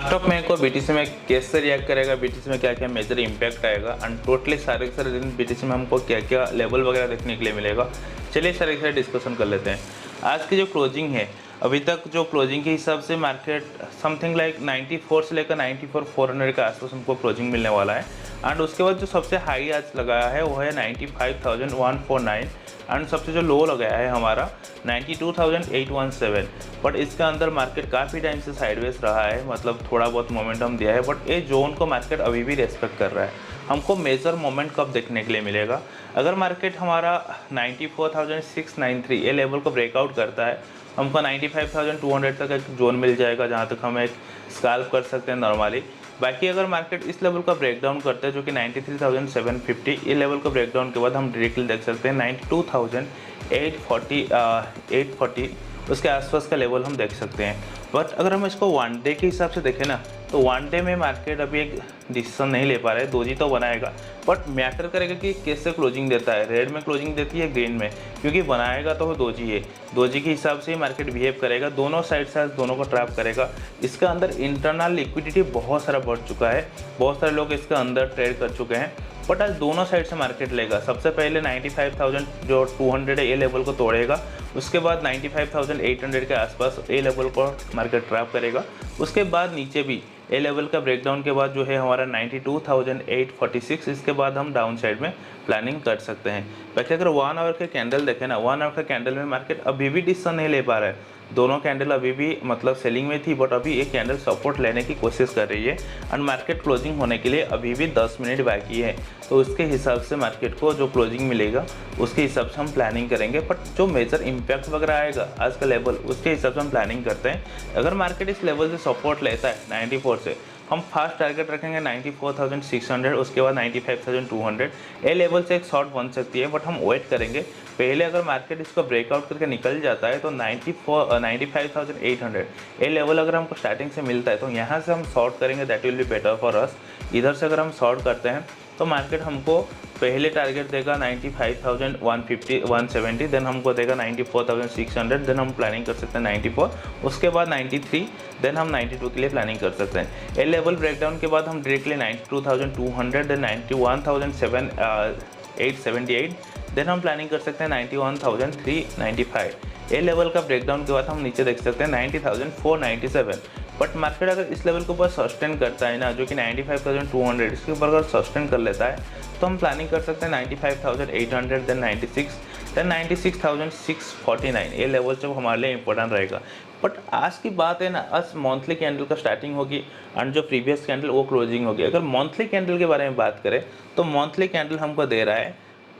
Stock में को BTC में कैसे रिएक्ट करेगा, बीटीसी में क्या क्या मेजर इंपैक्ट आएगा एंड टोटली सारे के सारे दिन बीटीसी में हमको क्या क्या लेवल वगैरह देखने के लिए मिलेगा। चलिए सारे के सारे डिस्कशन कर लेते हैं। आज की जो क्लोजिंग है, अभी तक जो क्लोजिंग के हिसाब से मार्केट समथिंग लाइक 94 से लेकर 94,400 के आसपास हमको क्लोजिंग मिलने वाला है। एंड उसके बाद जो सबसे हाई आज लगाया है वो है 95,149 एंड सबसे जो लो लगाया है हमारा 92,817। बट इसके अंदर मार्केट काफ़ी टाइम से साइडवेज रहा है, मतलब थोड़ा बहुत मोमेंटम दिया है, बट ये जोन को मार्केट अभी भी रेस्पेक्ट कर रहा है। हमको मेजर मोमेंट कब देखने के लिए मिलेगा? अगर मार्केट हमारा 94,693 ये लेवल को ब्रेकआउट करता है, हमको 95,200 तक एक जोन मिल जाएगा जहाँ तक हम एक स्कैल्प कर सकते हैं नॉर्मली। बाकी अगर मार्केट इस लेवल का ब्रेकडाउन करते हैं जो कि 93,750, ये लेवल का ब्रेकडाउन के बाद हम डायरेक्टली देख सकते हैं 92,840 उसके आसपास का लेवल हम देख सकते हैं। बट अगर हम इसको वन डे के हिसाब से देखें ना, तो वन डे में मार्केट अभी एक डिसीजन नहीं ले पा रहा है। दोजी तो बनाएगा, बट मैटर करेगा कि कैसे क्लोजिंग देता है, रेड में क्लोजिंग देती है ग्रीन में, क्योंकि बनाएगा तो वो दोजी है। दोजी के हिसाब से ही मार्केट बिहेव करेगा, दोनों साइड से दोनों को ट्रैप करेगा। इसके अंदर इंटरनल लिक्विडिटी बहुत सारा बढ़ चुका है, बहुत सारे लोग इसके अंदर ट्रेड कर चुके हैं। बट आज दोनों साइड से मार्केट लेगा। सबसे पहले 95,200 है ये लेवल को तोड़ेगा, उसके बाद 95,800 के आसपास ए लेवल को मार्केट ट्रैप करेगा। उसके बाद नीचे भी ए लेवल का ब्रेकडाउन के बाद जो है हमारा 92,846, इसके बाद हम डाउन साइड में प्लानिंग कर सकते हैं। बाकी अगर 1 आवर के कैंडल देखें ना, 1 आवर का कैंडल में मार्केट अभी भी डिसीजन नहीं ले पा रहा है। दोनों कैंडल अभी भी मतलब सेलिंग में थी, बट अभी एक कैंडल सपोर्ट लेने की कोशिश कर रही है एंड मार्केट क्लोजिंग होने के लिए अभी भी 10 मिनट बाकी है। तो उसके हिसाब से मार्केट को जो क्लोजिंग मिलेगा उसके हिसाब से हम प्लानिंग करेंगे। बट जो मेजर इम्पैक्ट वगैरह आएगा आज का लेवल, उसके हिसाब से हम प्लानिंग करते हैं। अगर मार्केट इस लेवल से सपोर्ट लेता है 94 से, हम फास्ट टारगेट रखेंगे 94,600, उसके बाद 95,200। ए लेवल से एक शॉर्ट बन सकती है, बट हम वेट करेंगे। पहले अगर मार्केट इसको ब्रेकआउट करके निकल जाता है तो 95,800 ए लेवल अगर हमको स्टार्टिंग से मिलता है तो यहाँ से हम शॉर्ट करेंगे, that will be better for us. इधर से अगर हम शॉर्ट करते हैं तो मार्केट हमको पहले टारगेट देगा 95,150 170, देन हमको देगा 94,600, देन हम प्लानिंग कर सकते हैं 94, उसके बाद 93, देन हम 92 के लिए प्लानिंग कर सकते हैं। ए लेवल ब्रेकडाउन के बाद हम डायरेक्टली 92,200, देन 91,878, देन हम प्लानिंग कर सकते हैं 91,395। ए लेवल का ब्रेकडाउन के बाद हम नीचे देख सकते हैं 90,497। बट मार्केट अगर इस लेवल के ऊपर सस्टेन करता है ना, जो कि 95,200, इसके ऊपर अगर सस्टेन कर लेता है तो हम प्लानिंग कर सकते हैं 95,800, देन 96, देन 96,649। ये लेवल जब हमारे लिए इंपॉर्टेंट रहेगा। बट आज की बात है ना, आज मंथली कैंडल का स्टार्टिंग होगी एंड जो प्रीवियस कैंडल वो क्लोजिंग होगी। अगर मंथली कैंडल के बारे में बात करें तो मंथली कैंडल हमको दे रहा है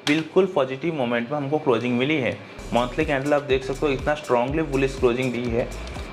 बिल्कुल पॉजिटिव मोमेंट में हमको क्लोजिंग मिली है। मंथली कैंडल आप देख सकते हो इतना स्ट्रांगली बुलिश क्लोजिंग दी है।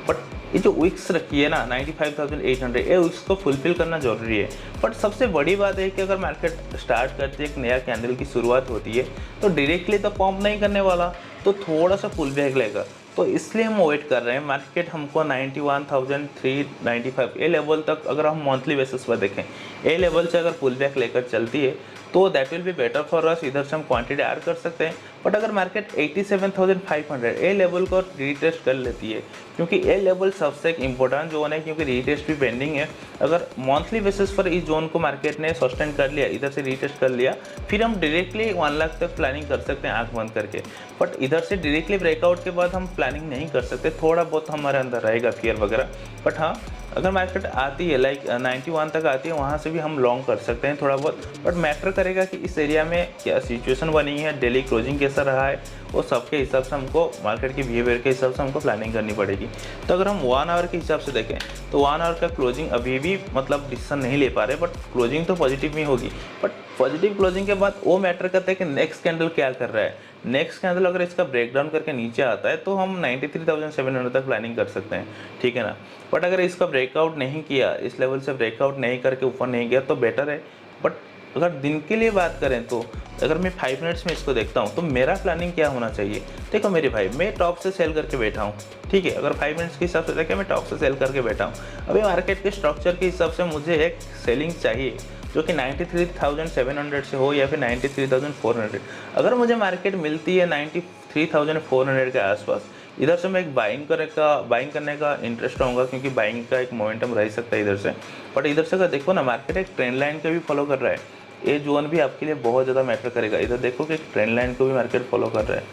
बट ये जो विक्स रखी है ना 95,800, ये विक्स को फुलफिल करना जरूरी है। बट सबसे बड़ी बात है कि अगर मार्केट स्टार्ट करती है, एक नया कैंडल की शुरुआत होती है, तो डायरेक्टली तो पंप नहीं करने वाला, तो थोड़ा सा पुल बैक लेगा। तो इसलिए हम वेट कर रहे हैं। मार्केट हमको 91,395 ए लेवल तक अगर हम मंथली बेसिस पर देखें, ए लेवल से अगर पुल बैक लेकर चलती है तो that will be better for us. इधर से हम क्वांटिटी ऐड कर सकते हैं। बट अगर मार्केट 87,500 ए लेवल को रीटेस्ट कर लेती है, क्योंकि ए लेवल सबसे एक इंपॉर्टेंट जोन है, क्योंकि रीटेस्ट भी पेंडिंग है। अगर मंथली बेसिस पर इस जोन को मार्केट ने सस्टेन कर लिया, इधर से रीटेस्ट कर लिया, फिर हम डायरेक्टली 1 लाख तक प्लानिंग कर सकते हैं आंख बंद करके। बट इधर से डायरेक्टली ब्रेकआउट के बाद हम प्लानिंग नहीं कर सकते, थोड़ा बहुत हमारे अंदर रहेगा फियर वगैरह। बट हाँ, अगर मार्केट आती है लाइक 91 तक आती है, वहाँ से भी हम लॉन्ग कर सकते हैं थोड़ा बहुत। बट मैटर करेगा कि इस एरिया में क्या सिचुएशन बनी है, डेली क्लोजिंग कैसा रहा है, वो सबके हिसाब से हमको मार्केट के बिहेवियर के हिसाब से हमको प्लानिंग करनी पड़ेगी। तो अगर हम 1 आवर के हिसाब से देखें तो 1 आवर का क्लोजिंग अभी भी मतलब डिसीजन नहीं ले पा रहे, बट क्लोजिंग तो पॉजिटिव ही होगी। बट पॉजिटिव क्लोजिंग के बाद वो मैटर करता है कि नेक्स्ट कैंडल क्या कर रहा है। नेक्स्ट कैंडल अगर इसका ब्रेकडाउन करके नीचे आता है तो हम 93,700 तक प्लानिंग कर सकते हैं, ठीक है ना। बट अगर इसका ब्रेकआउट नहीं किया, इस लेवल से ब्रेकआउट नहीं करके ऊपर नहीं गया तो बेटर है। बट अगर दिन के लिए बात करें तो अगर मैं 5 मिनट्स में इसको देखता हूँ तो मेरा प्लानिंग क्या होना चाहिए। देखो मेरे भाई, मैं टॉप से सेल करके बैठा हूँ, ठीक है। अगर 5 मिनट्स के हिसाब से देखें, मैं टॉप से सेल करके बैठा हूँ। अभी मार्केट के स्ट्रक्चर के हिसाब से मुझे एक सेलिंग चाहिए जो कि 93,700 से हो या फिर 93,400। अगर मुझे मार्केट मिलती है 93,400 के आसपास, इधर से मैं एक बाइंग करने का इंटरेस्ट रहूँगा, क्योंकि बाइंग का एक मोमेंटम रह सकता है इधर से। बट इधर से अगर देखो ना, मार्केट एक ट्रेंड लाइन को भी फॉलो कर रहा है, ये जोन भी आपके लिए बहुत ज़्यादा मैटर करेगा। इधर देखो कि एक ट्रेंड लाइन को भी मार्केट फॉलो कर रहा है,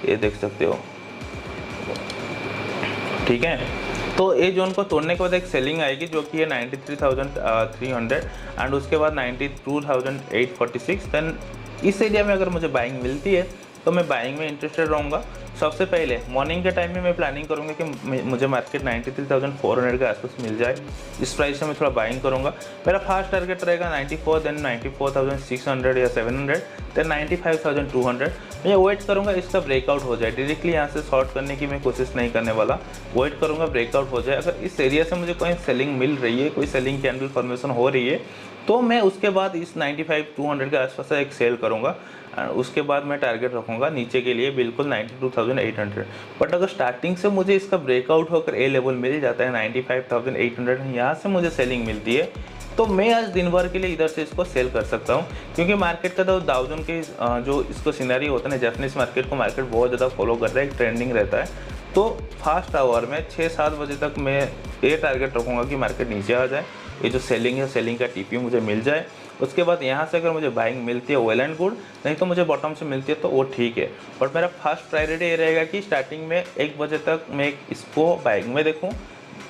ये देख सकते हो, ठीक है। तो ये जोन को तोड़ने के बाद एक सेलिंग आएगी जो कि है 93,300 एंड उसके बाद 92,846। देन इस एरिया में अगर मुझे बाइंग मिलती है तो मैं बाइंग में इंटरेस्टेड रहूँगा। सबसे पहले मॉर्निंग के टाइम में मैं प्लानिंग करूँगा कि मुझे मार्केट 93,400 के आसपास मिल जाए, इस प्राइस से मैं थोड़ा बाइंग करूँगा। मेरा फर्स्ट टारगेट रहेगा 94, देन 94,600 या 700, देन 95,200। मैं वेट करूँगा इसका ब्रेकआउट हो जाए, डायरेक्टली यहाँ से शॉर्ट करने की मैं कोशिश नहीं करने वाला, वेट करूँगा ब्रेकआउट हो जाए। अगर इस एरिया से मुझे कोई सेलिंग मिल रही है, कोई सेलिंग कैंडल फॉर्मेशन हो रही है, तो मैं उसके बाद इस 95,200 के आसपास एक सेल करूँगा। उसके बाद मैं टारगेट रखूँगा नीचे के लिए बिल्कुल 92,800। बट अगर स्टार्टिंग से मुझे इसका ब्रेकआउट होकर ए लेवल मिल जाता है 95,800, यहाँ से मुझे सेलिंग मिलती है, तो मैं आज दिन भर के लिए इधर से इसको सेल कर सकता हूँ। क्योंकि मार्केट का तो डाउजन के जो इसको सिनेरी होता है ना, जापानीज मार्केट को मार्केट बहुत ज़्यादा फॉलो करता है, एक ट्रेंडिंग रहता है। तो फास्ट आवर में 6-7 बजे तक मैं ये टारगेट रखूँगा कि मार्केट नीचे आ जाए, ये जो सेलिंग है सेलिंग का टीपी मुझे मिल जाए। उसके बाद यहाँ से अगर मुझे बाइंग मिलती है वेल एंड गुड, नहीं तो मुझे बॉटम से मिलती है तो वो ठीक है। बट मेरा फर्स्ट प्रायोरिटी ये रहेगा कि स्टार्टिंग में 1 बजे तक मैं इसको बाइंग में देखूँ।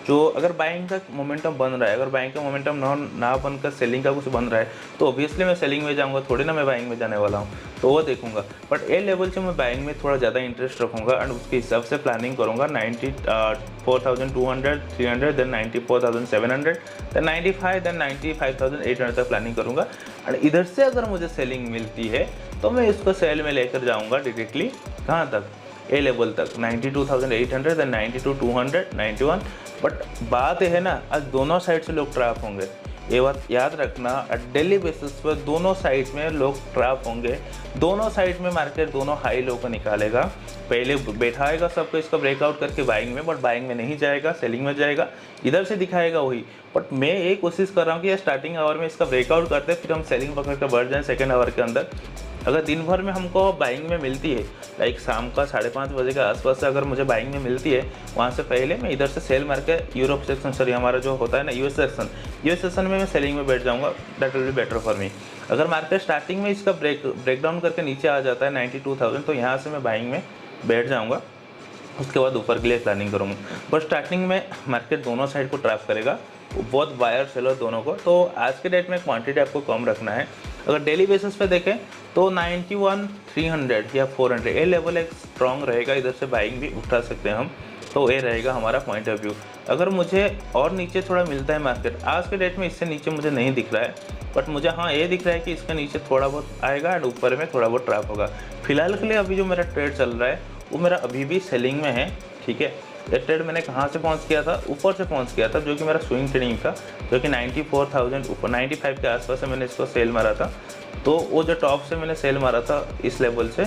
जो अगर बाइंग का मोमेंटम बन रहा है, अगर बाइंग का मोमेंटम ना बनकर सेलिंग का कुछ बन रहा है, तो ऑब्वियसली मैं सेलिंग में जाऊंगा, थोड़ी ना मैं बाइंग में जाने वाला हूँ, तो वो देखूंगा। बट ए लेवल से मैं बाइंग में थोड़ा ज़्यादा इंटरेस्ट रखूँगा एंड उसके हिसाब से प्लानिंग करूँगा। 94,200, 300, देन 94,700, देन 95, देन 95,800 तक प्लानिंग करूँगा। एंड इधर से अगर मुझे सेलिंग मिलती है तो मैं इसको सेल में लेकर जाऊँगा डायरेक्टली कहाँ तक, ए लेवल तक 92,800, देन 92,200, 91। बट बात है ना, आज दोनों साइड से लोग ट्रैप होंगे, ये बात याद रखना। डेली बेसिस पर दोनों साइड में लोग ट्रैप होंगे, दोनों साइड में मार्केट दोनों हाई लो को निकालेगा। पहले बैठाएगा सबको इसका ब्रेकआउट करके बाइंग में, बट बाइंग में नहीं जाएगा, सेलिंग में जाएगा, इधर से दिखाएगा वही। बट मैं ये कोशिश कर रहा हूँ कि स्टार्टिंग आवर में इसका ब्रेकआउट करते फिर हम सेलिंग पकड़ कर बढ़ जाएँ सेकेंड आवर के अंदर। अगर दिन भर में हमको बाइंग में मिलती है, लाइक शाम का 5:30 बजे के आसपास से अगर मुझे बाइंग में मिलती है, वहाँ से पहले मैं इधर से सेल मार के यूरोप सेक्शन, सॉरी हमारा जो होता है ना यूएस सेक्शन में मैं सेलिंग में बैठ जाऊँगा। That will be better for me. अगर मार्केट स्टार्टिंग में इसका ब्रेकडाउन करके नीचे आ जाता है 92,000, तो यहाँ से मैं बाइंग में बैठ जाऊँगा, उसके बाद ऊपर के लिए प्लानिंग करूँगा। बट स्टार्टिंग में मार्केट दोनों साइड को ट्रैप करेगा, बहुत बायर सेलर दोनों को। तो आज के डेट में क्वांटिटी आपको कम रखना है। अगर डेली बेसिस पे देखें तो 91,300 या 400 ये लेवल एक स्ट्रॉन्ग रहेगा, इधर से बाइंग भी उठा सकते हैं हम। तो ये रहेगा हमारा पॉइंट ऑफ व्यू। अगर मुझे और नीचे थोड़ा मिलता है मार्केट, आज के डेट में इससे नीचे मुझे नहीं दिख रहा है, बट मुझे हाँ ये दिख रहा है कि इसके नीचे थोड़ा बहुत आएगा एंड ऊपर में थोड़ा बहुत ट्रैप होगा। फिलहाल के लिए अभी जो मेरा ट्रेड चल रहा है वो मेरा अभी भी सेलिंग में है, ठीक है। ये ट्रेड मैंने कहाँ से पहुँच किया था, ऊपर से पहुँच किया था, जो कि मेरा स्विंग ट्रेडिंग था, जो कि 94,000 ऊपर 95 के आसपास से मैंने इसको सेल मारा था। तो वो जो टॉप से मैंने सेल मारा था इस लेवल से,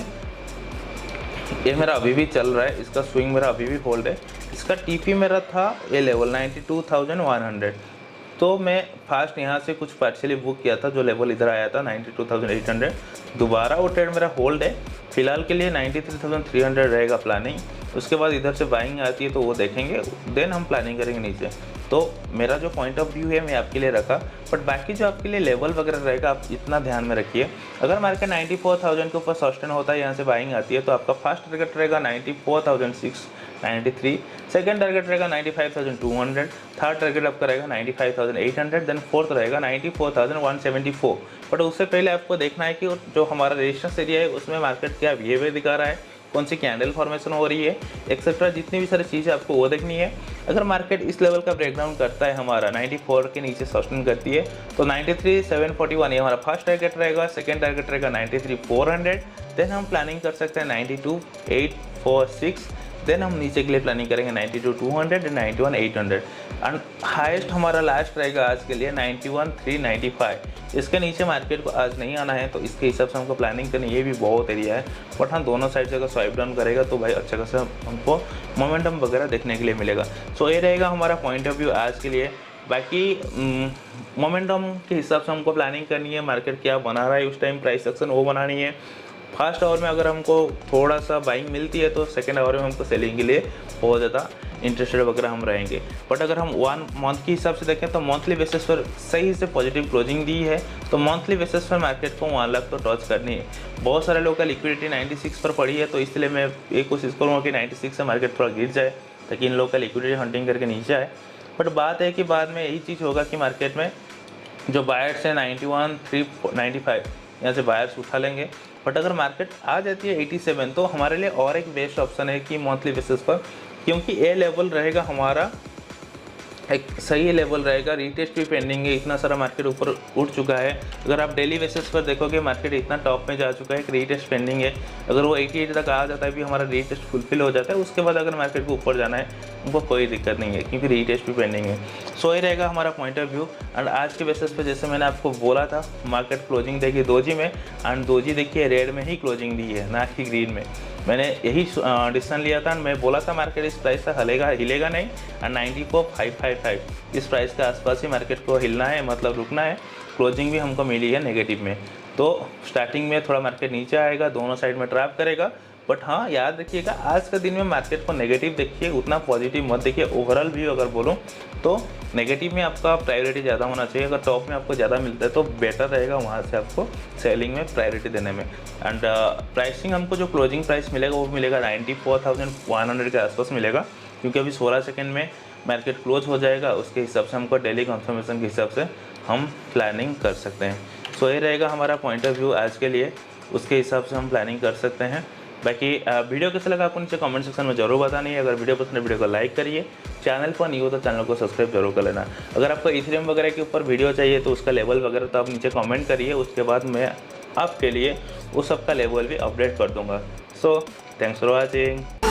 ये मेरा अभी भी चल रहा है, इसका स्विंग मेरा अभी भी होल्ड है। इसका टीपी मेरा था ये लेवल 92,100। तो मैं फास्ट यहाँ से कुछ पार्शियली बुक किया था, जो लेवल इधर आया था 92,800, दोबारा वो ट्रेड मेरा होल्ड है। फिलहाल के लिए 93,300 रहेगा प्लानिंग। उसके बाद इधर से बाइंग आती है तो वो देखेंगे, देन हम प्लानिंग करेंगे नीचे। तो मेरा जो पॉइंट ऑफ व्यू है मैं आपके लिए रखा, बट बाकी जो आपके लिए लेवल वगैरह रहेगा आप इतना ध्यान में रखिए। अगर मार्केट 94,000 के ऊपर सस्टेन होता है, यहाँ से बाइंग आती है, तो आपका फर्स्ट टारगेट रहेगा 94,693, सेकंड टारगेट रहेगा 95,200, थर्ड टारगेट आपका रहेगा 95,800, देन फोर्थ रहेगा 94,174। बट उससे पहले आपको देखना है कि जो हमारा रेजिस्टेंस एरिया है उसमें मार्केट क्या बिहेवियर दिखा रहा है, कौन सी कैंडल फॉर्मेशन हो रही है, एक्सेट्रा जितनी भी सारी चीज़ें आपको वो देखनी है। अगर मार्केट इस लेवल का ब्रेकडाउन करता है, हमारा 94 के नीचे सस्टेन करती है, तो 93,741 ये हमारा फर्स्ट टारगेट रहेगा, सेकंड टारगेट रहेगा 93,400, देन हम प्लानिंग कर सकते हैं 92,846, देन हम नीचे के लिए प्लानिंग करेंगे 92,200 एंड 91,800 एंड हाईएस्ट हमारा लास्ट रहेगा आज के लिए 91,395। इसके नीचे मार्केट को आज नहीं आना है, तो इसके हिसाब से हमको प्लानिंग करनी, ये भी बहुत एरिया है। बट हाँ, दोनों साइड से अगर स्वाइप डाउन करेगा तो भाई अच्छा खासा हमको मोमेंटम वगैरह देखने के लिए मिलेगा। सो ये रहेगा हमारा पॉइंट ऑफ व्यू आज के लिए। बाकी मोमेंटम के हिसाब से हमको प्लानिंग करनी है, मार्केट क्या बना रहा है उस टाइम, प्राइस एक्शन वो बनानी है। फर्स्ट आवर में अगर हमको थोड़ा सा बाइंग मिलती है तो सेकेंड आवर में हमको सेलिंग के लिए बहुत ज़्यादा इंटरेस्टेड वगैरह हम रहेंगे। बट अगर हम 1 मंथ के हिसाब से देखें तो मंथली बेसिस पर सही से पॉजिटिव क्लोजिंग दी है, तो मंथली बेसिस पर मार्केट को 1 लाख तो टच करनी है। बहुत सारे लोगों का लिक्विडिटी 96 पर पड़ी है, तो इसलिए मैं ये कोशिश करूँगा कि 96 से मार्केट थोड़ा गिर जाए ताकि इन लोगों का लिक्विडिटी हंटिंग करके नीचे आए। बट बात है कि बाद में यही चीज़ होगा कि मार्केट में जो बायर्स है 91, 395 यहाँ से बायर्स उठा लेंगे। बट अगर मार्केट आ जाती है 87 तो हमारे लिए और एक बेस्ट ऑप्शन है कि मंथली बेसिस पर, क्योंकि ये लेवल रहेगा हमारा एक सही लेवल रहेगा। रीटेस्ट भी पेंडिंग है, इतना सारा मार्केट ऊपर उठ चुका है। अगर आप डेली बेसिस पर देखोगे मार्केट इतना टॉप में जा चुका है कि रीटेस्ट पेंडिंग है। अगर वो 88 तक आ जाता है भी हमारा रीटेस्ट फुलफिल हो जाता है, उसके बाद अगर मार्केट को ऊपर जाना है उनको कोई दिक्कत नहीं है क्योंकि रीटेस्ट भी पेंडिंग है। सो ये रहेगा हमारा पॉइंट ऑफ व्यू। एंड आज के बेसिस पर जैसे मैंने आपको बोला था मार्केट क्लोजिंग देखी दोजी में, एंड दोजी देखिए रेड में ही क्लोजिंग दी है ना कि ग्रीन में। मैंने यही डिसीजन लिया था, मैं बोला था मार्केट इस प्राइस तक हिलेगा नहीं, एंड 94,555 इस प्राइस के आसपास ही मार्केट को हिलना है, मतलब रुकना है। क्लोजिंग भी हमको मिली है नेगेटिव में, तो स्टार्टिंग में थोड़ा मार्केट नीचे आएगा, दोनों साइड में ट्रैप करेगा। बट हाँ याद रखिएगा आज का दिन में मार्केट को नेगेटिव देखिए, उतना पॉजिटिव मत देखिए। ओवरऑल व्यू अगर बोलूँ तो नेगेटिव में आपका प्रायोरिटी ज़्यादा होना चाहिए। अगर टॉप में आपको ज़्यादा मिलता है तो बेटर रहेगा वहाँ से आपको सेलिंग में प्रायोरिटी देने में। एंड प्राइसिंग हमको जो क्लोजिंग प्राइस मिलेगा वो मिलेगा 94,100 के आसपास मिलेगा, क्योंकि अभी 16 सेकेंड में मार्केट क्लोज हो जाएगा। उसके हिसाब से हमको डेली कंफर्मेशन के हिसाब से हम प्लानिंग कर सकते हैं। सो ये रहेगा हमारा पॉइंट ऑफ व्यू आज के लिए, उसके हिसाब से हम प्लानिंग कर सकते हैं। बाकी वीडियो कैसा लगा आपको नीचे कमेंट सेक्शन में जरूर बतानी है। अगर वीडियो पसंद है वीडियो को लाइक करिए, चैनल पर नहीं हो तो चैनल को सब्सक्राइब जरूर कर लेना। अगर आपको इथेरियम वगैरह के ऊपर वीडियो चाहिए तो उसका लेवल वगैरह तो आप नीचे कमेंट करिए, उसके बाद मैं आपके लिए उस सब का लेवल भी अपडेट कर दूँगा। So thanks for watching.